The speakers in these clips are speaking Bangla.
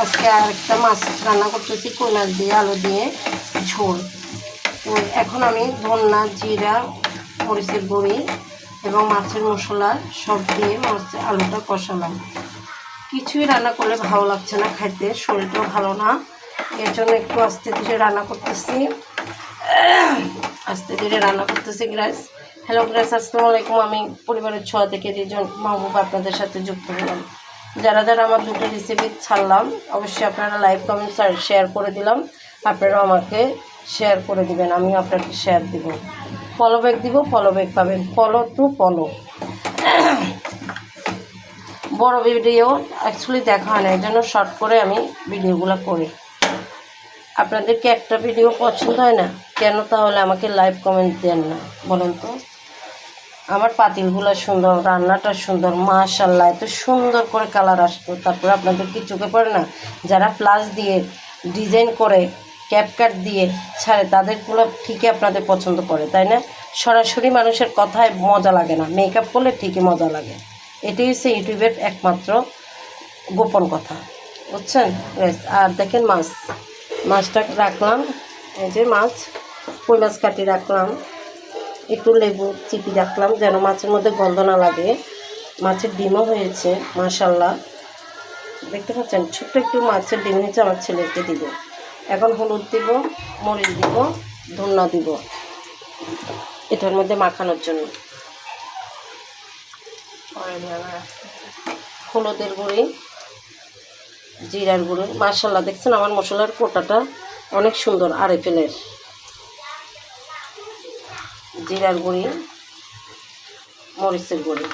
আজকে আরেকটা মাছ রান্না করতেছি, কই মাছ দিয়ে আলু দিয়ে ঝোল। তো এখন আমি ধন্না, জিরা, মরিচের গুঁড়ি এবং মাছের মশলা সব দিয়ে আলুটা কষালাম। কিছুই রান্না করলে ভালো লাগছে না খাইতে, শরীরটাও ভালো না, এর জন্য একটু আস্তে ধীরে রান্না করতেছি। গ্রাস। হ্যালো গ্রাস, আসসালামু আলাইকুম। আমি পরিবারের ছোঁয়া থেকে রিজন মাহবুব আপনাদের সাথে যুক্ত হলাম। যারা যারা আমার দুটো রেসিপি ছাড়লাম অবশ্যই আপনারা লাইক, কমেন্ট, শেয়ার করে দিলাম। আপনারাও আমাকে শেয়ার করে দিবেন, আমি আপনাকে শেয়ার দিব, ফলো ব্যাক দিব, ফলো ব্যাক পাবেন, ফলো টু ফলো। বড় ভিডিও অ্যাকচুয়ালি দেখা হয় না, এই জন্য শর্ট করে আমি ভিডিওগুলো করি। আপনাদেরকে একটা ভিডিও পছন্দ হয় না কেন? তাহলে আমাকে লাইভ কমেন্ট দেন না, বলুন তো। আমার পাতিলগুলো সুন্দর, রান্নাটা সুন্দর, মাশাআল্লাহ এত সুন্দর করে কালার আসতো। তারপরে আপনাদের কি চোখে পড়ে না যারা প্লাস দিয়ে ডিজাইন করে ক্যাপকাট দিয়ে ছাড়ে, তাদেরগুলো ঠিকই আপনাদের পছন্দ করে, তাই না? সরাসরি মানুষের কথায় মজা লাগে না, মেকআপ করলে ঠিকই মজা লাগে। এটাই হচ্ছে ইউটিউবের একমাত্র গোপন কথা, বুঝছেন? আর দেখেন মাছটা রাখলাম, এই যে মাছ, কই মাছ কাটি রাখলাম, একটু লেবু চিপি রাখলাম যেন মাছের মধ্যে গন্ধ না লাগে। মাছের ডিমও হয়েছে মাশাআল্লাহ, দেখতে পাচ্ছেন ছোট্ট একটু মাছের ডিম হয়েছে, আমার ছেলেকে দিব। এখন হলুদ দিব, মরিচ দিব, ধনিয়া দিব এটার মধ্যে মাখানোর জন্য। হলুদের গুঁড়ি, জিরার গুঁড়ি, মাশাআল্লাহ দেখছেন আমার মশলার কোটাটা অনেক সুন্দর। আরএফএলের জিরার গুঁড়ি, মরিচের গুঁড়ি,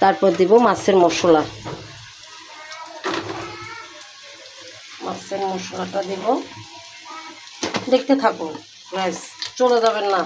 তারপর দিব মাছের মশলা। মাছের মশলাটা দিব, দেখতে থাকুন, ব্যাস চলে যাবেন না।